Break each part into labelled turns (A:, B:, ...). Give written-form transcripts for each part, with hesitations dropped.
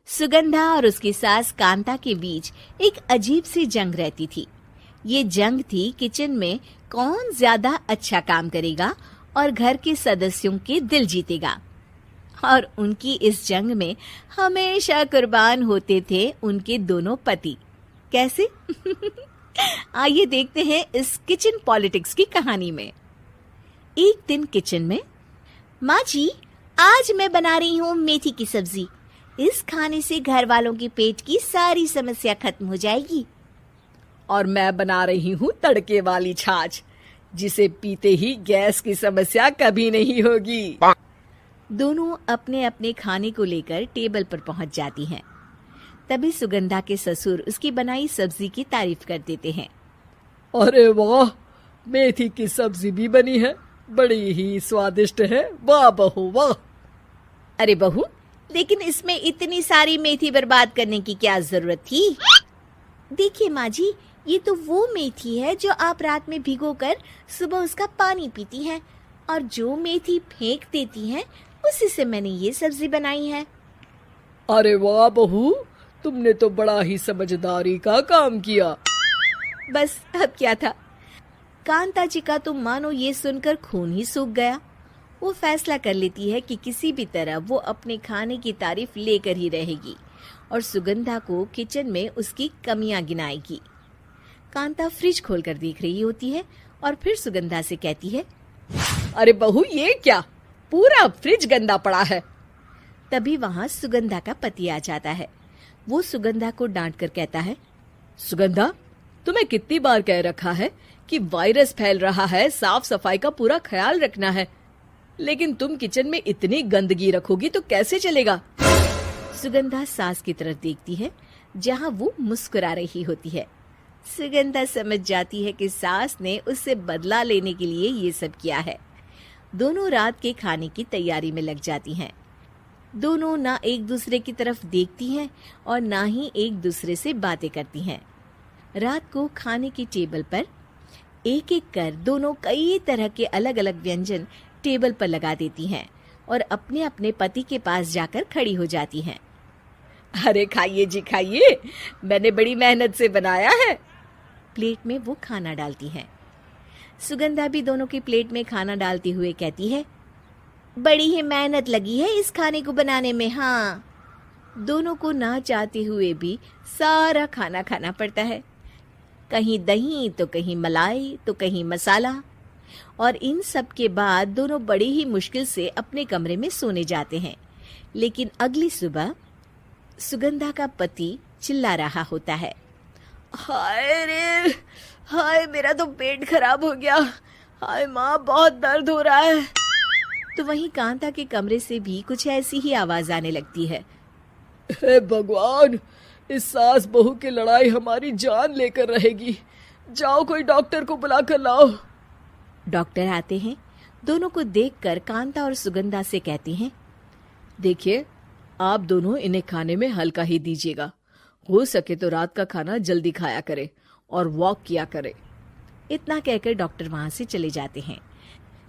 A: सुगंधा और उसकी सास कांता के बीच एक अजीब सी जंग रहती थी। ये जंग थी किचन में कौन ज्यादा अच्छा काम करेगा और घर के सदस्यों के दिल जीतेगा। और उनकी इस जंग में हमेशा कुर्बान होते थे उनके दोनों पति। कैसे? आइए देखते हैं इस किचन पॉलिटिक्स की कहानी में। एक दिन किचन में, माँ जी, आज मैं बना रही हूँ मेथी की सब्जी। इस खाने से घर वालों के पेट की सारी समस्या खत्म हो जाएगी।
B: और मैं बना रही हूँ तड़के वाली छाछ, जिसे पीते ही गैस की समस्या कभी नहीं होगी।
A: दोनों अपने अपने खाने को लेकर टेबल पर पहुंच जाती हैं। तभी सुगंधा के ससुर उसकी बनाई सब्जी की तारीफ कर देते हैं।
B: अरे वाह, मेथी की सब्जी भी बनी है, बड़ी ही स्वादिष्ट है। वाह बहू वाह।
A: अरे बहू, लेकिन इसमें इतनी सारी मेथी बर्बाद करने की क्या जरूरत थी? देखिए माँ जी, ये तो वो मेथी है जो आप रात में भिगोकर सुबह उसका पानी पीती हैं, और जो मेथी फेंक देती हैं उसी से मैंने ये सब्जी बनाई है।
B: अरे वाह बहू, तुमने तो बड़ा ही समझदारी का काम किया।
A: बस अब क्या था, कांता जी का तो मानो ये सुनकर खून ही सूख गया। वो फैसला कर लेती है कि किसी भी तरह वो अपने खाने की तारीफ लेकर ही रहेगी और सुगंधा को किचन में उसकी कमियां गिनाएगी। कांता फ्रिज खोलकर देख रही होती है और फिर सुगंधा से कहती है,
B: अरे बहू, ये क्या, पूरा फ्रिज गंदा पड़ा है।
A: तभी वहां सुगंधा का पति आ जाता है। वो सुगंधा को डांट कर कहता है,
B: सुगंधा, तुम्हें कितनी बार कह रखा है कि वायरस फैल रहा है, साफ सफाई का पूरा ख्याल रखना है, लेकिन तुम किचन में इतनी गंदगी रखोगी तो कैसे चलेगा।
A: सुगंधा सास की तरफ देखती है जहां वो मुस्कुरा रही होती है। सुगंधा समझ जाती है कि सास ने उससे बदला लेने के लिए ये सब किया है। दोनों रात के खाने की तैयारी में लग जाती हैं। दोनों ना एक दूसरे की तरफ देखती हैं और ना ही एक दूसरे से बातें करती हैं। रात को खाने की टेबल पर एक एक कर दोनों कई तरह के अलग अलग व्यंजन टेबल पर लगा देती हैं और अपने अपने पति के पास जाकर खड़ी हो जाती हैं।
B: अरे खाइए जी खाइए, मैंने बड़ी मेहनत से बनाया है।
A: प्लेट में वो खाना डालती हैं। सुगंधा भी दोनों की प्लेट में खाना डालते हुए कहती है, बड़ी ही मेहनत लगी है इस खाने को बनाने में। हाँ, दोनों को ना चाहते हुए भी सारा खाना खाना पड़ता है। कहीं दही तो कहीं मलाई तो कहीं मसाला। और इन सब के बाद दोनों बड़ी ही मुश्किल से अपने कमरे में सोने जाते हैं। लेकिन अगली सुबह सुगंधा का पति चिल्ला रहा होता है,
B: हाय रे, हाय मेरा तो पेट खराब हो गया, हाय माँ बहुत दर्द हो रहा है।
A: तो वहीं कांता के कमरे से भी कुछ ऐसी ही आवाज आने लगती है।
B: हे भगवान, इस सास बहू की लड़ाई हमारी जान लेकर रहेगी। जाओ कोई डॉक्टर को बुलाकर लाओ।
A: डॉक्टर आते हैं। दोनों को देखकर कांता और सुगंधा से कहते हैं,
B: देखिए, आप दोनों इन्हें खाने में हल्का ही दीजिएगा। हो सके तो रात का खाना जल्दी खाया करे और वॉक किया करे।
A: इतना कहकर डॉक्टर वहां से चले जाते हैं।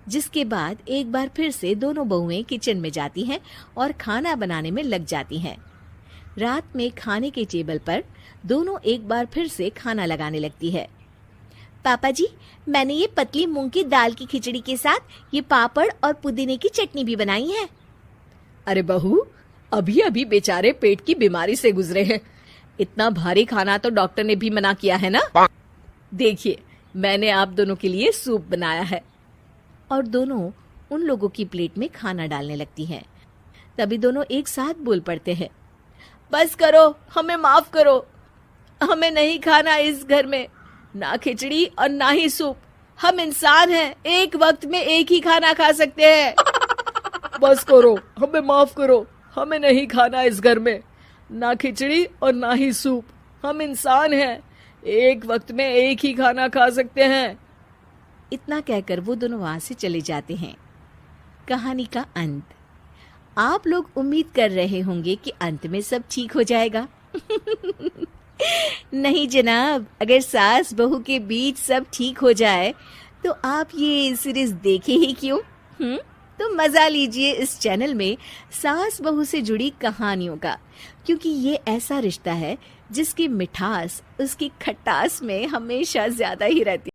A: जिसके बाद एक बार फिर से दोनों बहुएं किचन में जाती हैं और खाना बनाने में लग जाती हैं। रात में खाने के टेबल पर दोनों एक बार फिर से खाना लगाने लगती है। पापा जी, मैंने ये पतली मूंग की दाल की खिचड़ी के साथ ये पापड़ और पुदीने की चटनी भी बनाई है।
B: अरे बहू, अभी अभी बेचारे पेट की बीमारी से गुजरे हैं, इतना भारी खाना तो डॉक्टर ने भी मना किया है ना। देखिए, मैंने आप दोनों के लिए सूप बनाया है।
A: और दोनों उन लोगों की प्लेट में खाना डालने लगती हैं। तभी दोनों एक साथ बोल पड़ते हैं,
B: बस करो, हमें माफ करो, हमें नहीं खाना इस घर में ना खिचड़ी और ना ही सूप। हम इंसान हैं, एक वक्त में एक ही खाना खा सकते हैं। बस करो, हमें माफ करो, हमें नहीं खाना इस घर में ना खिचड़ी और ना ही सूप। हम इंसान हैं, एक वक्त में एक ही खाना खा सकते हैं।
A: इतना कहकर वो दोनों वहां से चले जाते हैं। कहानी का अंत। आप लोग उम्मीद कर रहे होंगे कि अंत में सब ठीक हो जाएगा। नहीं जनाब, अगर सास बहू के बीच सब ठीक हो जाए तो आप ये सीरीज देखे ही क्यों? तो मजा लीजिए इस चैनल में सास बहू से जुड़ी कहानियों का, क्योंकि ये ऐसा रिश्ता है जिसकी मिठास उसकी खटास में हमेशा ज्यादा ही रहती है।